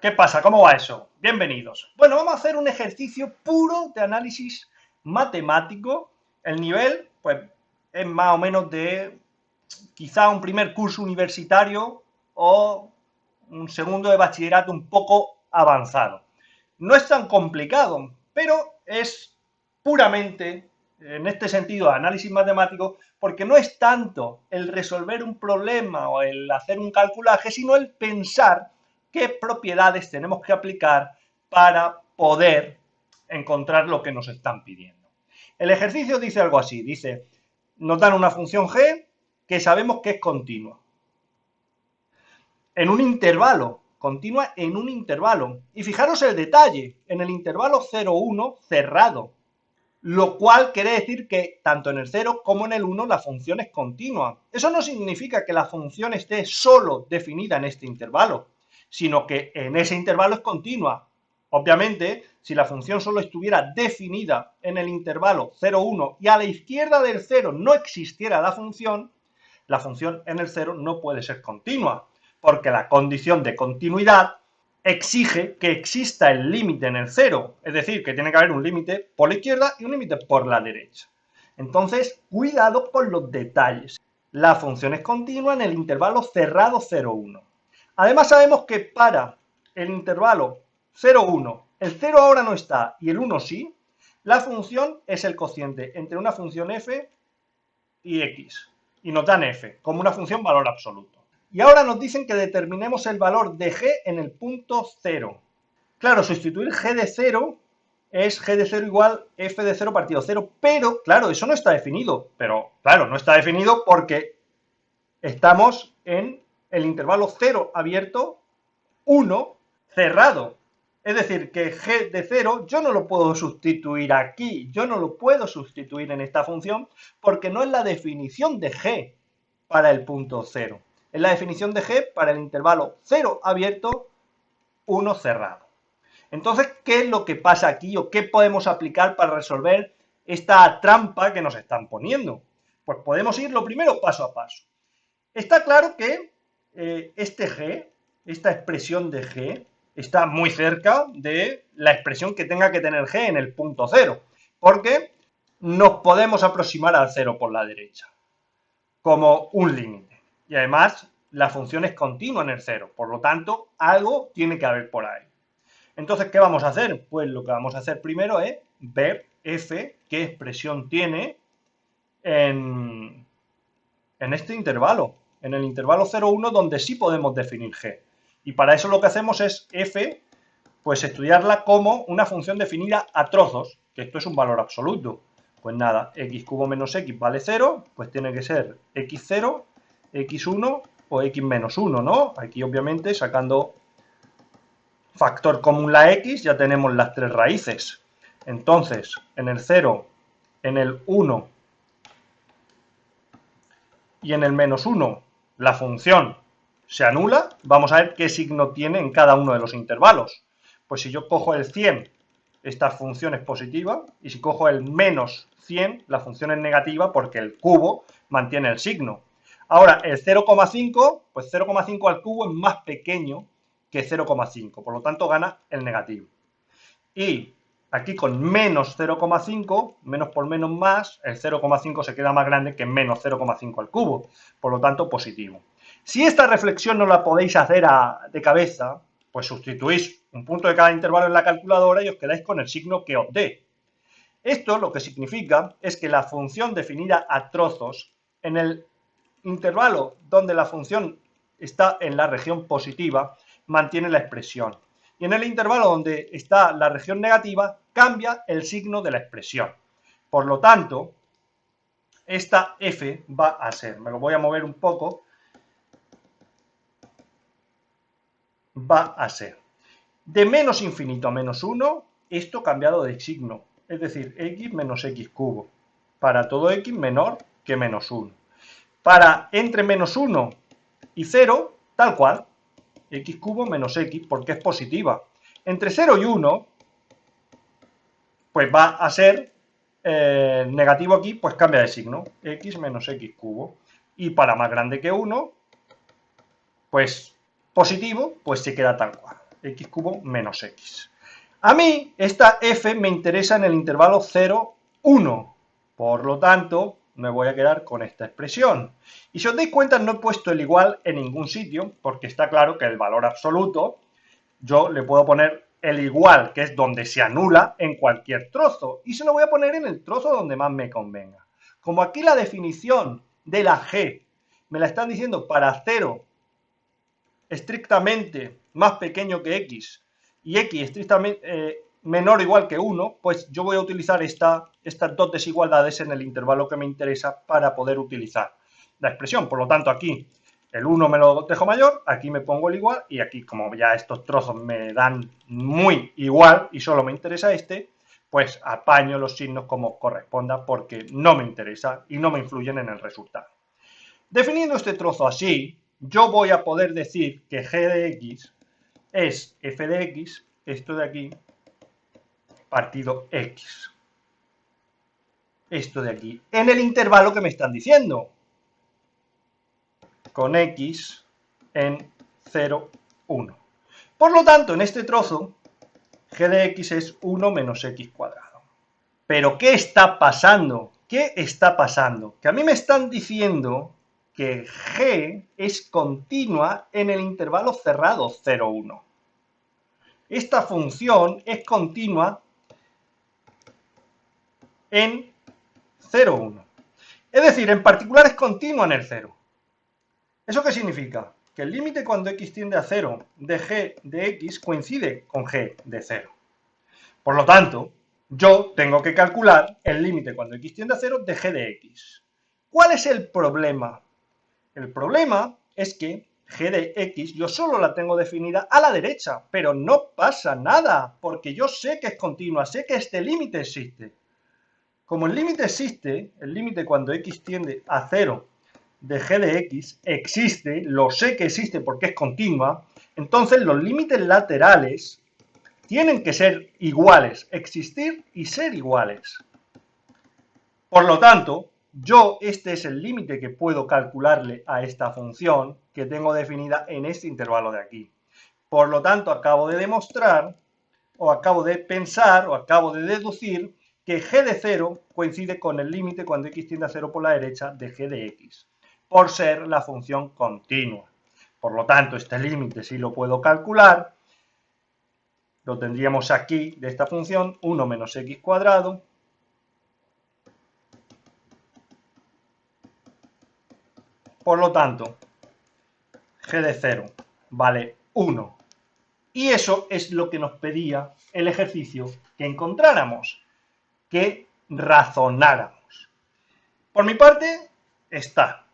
¿Qué pasa? ¿Cómo va eso? Bienvenidos. Bueno, vamos a hacer un ejercicio puro de análisis matemático. El nivel, pues, es más o menos de quizá un primer curso universitario o un segundo de bachillerato un poco avanzado. No es tan complicado, pero es puramente, en este sentido, de análisis matemático, porque no es tanto el resolver un problema o el hacer un calculaje, sino el pensar qué propiedades tenemos que aplicar para poder encontrar lo que nos están pidiendo. El ejercicio dice algo así, dice, nos dan una función g que sabemos que es continua, en un intervalo, continua en un intervalo. Y fijaros el detalle, en el intervalo 0,1 cerrado, lo cual quiere decir que tanto en el 0 como en el 1 la función es continua. Eso no significa que la función esté solo definida en este intervalo, sino que en ese intervalo es continua. Obviamente, si la función solo estuviera definida en el intervalo 0,1 y a la izquierda del 0 no existiera la función en el 0 no puede ser continua, porque la condición de continuidad exige que exista el límite en el 0, es decir, que tiene que haber un límite por la izquierda y un límite por la derecha. Entonces, cuidado con los detalles. La función es continua en el intervalo cerrado 0,1. Además, sabemos que para el intervalo 0,1, el 0 ahora no está y el 1 sí, la función es el cociente entre una función f y x, y nos dan f, como una función valor absoluto. Y ahora nos dicen que determinemos el valor de g en el punto 0. Claro, sustituir g de 0 es g de 0 igual f de 0 partido 0, pero claro, eso no está definido. Pero claro, no está definido porque estamos en el intervalo 0 abierto, 1 cerrado. Es decir, que g de 0 yo no lo puedo sustituir aquí, yo no lo puedo sustituir en esta función porque no es la definición de g para el punto 0. Es la definición de g para el intervalo 0 abierto, 1 cerrado. Entonces, ¿qué es lo que pasa aquí o qué podemos aplicar para resolver esta trampa que nos están poniendo? Pues podemos ir lo primero paso a paso. Está claro que este g, esta expresión de g, está muy cerca de la expresión que tenga que tener g en el punto 0, porque nos podemos aproximar al 0 por la derecha, como un límite. Y además, la función es continua en el 0, por lo tanto, algo tiene que haber por ahí. Entonces, ¿qué vamos a hacer? Pues lo que vamos a hacer primero es ver f, qué expresión tiene en este intervalo, en el intervalo 0,1, donde sí podemos definir g. Y para eso lo que hacemos es f, pues estudiarla como una función definida a trozos, que esto es un valor absoluto. Pues nada, x cubo menos x vale 0, pues tiene que ser x0, x1 o x menos 1, ¿no? Aquí obviamente sacando factor común la x ya tenemos las tres raíces. Entonces, en el 0, en el 1 y en el menos 1 la función se anula. Vamos a ver qué signo tiene en cada uno de los intervalos. Pues si yo cojo el 100, esta función es positiva, y si cojo el menos 100, la función es negativa porque el cubo mantiene el signo. Ahora, el 0,5, pues 0,5 al cubo es más pequeño que 0,5, por lo tanto gana el negativo. Y aquí con menos 0,5, menos por menos más, el 0,5 se queda más grande que menos 0,5 al cubo, por lo tanto positivo. Si esta reflexión no la podéis hacer de cabeza, pues sustituís un punto de cada intervalo en la calculadora y os quedáis con el signo que os dé. Esto lo que significa es que la función definida a trozos en el intervalo donde la función está en la región positiva mantiene la expresión. Y en el intervalo donde está la región negativa cambia el signo de la expresión. Por lo tanto, esta f va a ser, me lo voy a mover un poco, va a ser de menos infinito a menos 1, esto cambiado de signo, es decir, x menos x cubo, para todo x menor que menos 1. Para entre menos 1 y 0, tal cual, x cubo menos x, porque es positiva. Entre 0 y 1, pues va a ser negativo aquí, pues cambia de signo, x menos x cubo. Y para más grande que 1, pues positivo, pues se queda tal cual. x cubo menos x. A mí esta f me interesa en el intervalo 0, 1. Por lo tanto, me voy a quedar con esta expresión. Y si os dais cuenta, no he puesto el igual en ningún sitio, porque está claro que el valor absoluto, yo le puedo poner el igual, que es donde se anula, en cualquier trozo. Y se lo voy a poner en el trozo donde más me convenga. Como aquí la definición de la g me la están diciendo para 0 estrictamente más pequeño que x y x estrictamente menor o igual que 1, pues yo voy a utilizar estas dos desigualdades en el intervalo que me interesa para poder utilizar la expresión. Por lo tanto, aquí el 1 me lo dejo mayor, aquí me pongo el igual, y aquí, como ya estos trozos me dan muy igual y solo me interesa este, pues apaño los signos como corresponda porque no me interesa y no me influyen en el resultado. Definiendo este trozo así, yo voy a poder decir que g de x es f de x, esto de aquí, partido x. Esto de aquí, en el intervalo que me están diciendo, con x en 0, 1. Por lo tanto, en este trozo, g de x es 1 menos x cuadrado. ¿Pero qué está pasando? ¿Qué está pasando? Que a mí me están diciendo que g es continua en el intervalo cerrado 0, 1. Esta función es continua en 0, 1. Es decir, en particular es continua en el 0. ¿Eso qué significa? Que el límite cuando x tiende a 0 de g de x coincide con g de 0. Por lo tanto, yo tengo que calcular el límite cuando x tiende a 0 de g de x. ¿Cuál es el problema? El problema es que g de x yo solo la tengo definida a la derecha, pero no pasa nada, porque yo sé que es continua, sé que este límite existe. Como el límite existe, el límite cuando x tiende a 0 de g de x existe, lo sé que existe porque es continua, entonces los límites laterales tienen que ser iguales, existir y ser iguales. Por lo tanto, este es el límite que puedo calcularle a esta función que tengo definida en este intervalo de aquí. Por lo tanto, acabo de demostrar, o acabo de pensar, o acabo de deducir que g de 0 coincide con el límite cuando x tiende a 0 por la derecha de g de x, por ser la función continua. Por lo tanto, este límite sí lo puedo calcular. Lo tendríamos aquí de esta función, 1 menos x cuadrado, por lo tanto, g de 0 vale 1. Y eso es lo que nos pedía el ejercicio que encontráramos, que razonáramos. Por mi parte, está.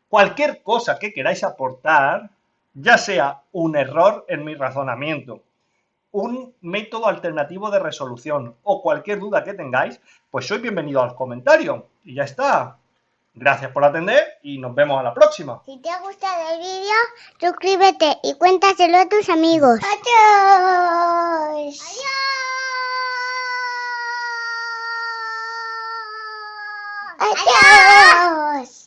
Cualquier cosa que queráis aportar, ya sea un error en mi razonamiento, un método alternativo de resolución o cualquier duda que tengáis, pues sois bienvenido a los comentarios. Y ya está. Gracias por atender y nos vemos a la próxima. Si te ha gustado el vídeo, suscríbete y cuéntaselo a tus amigos. ¡Adiós! ¡Adiós! ¡Adiós!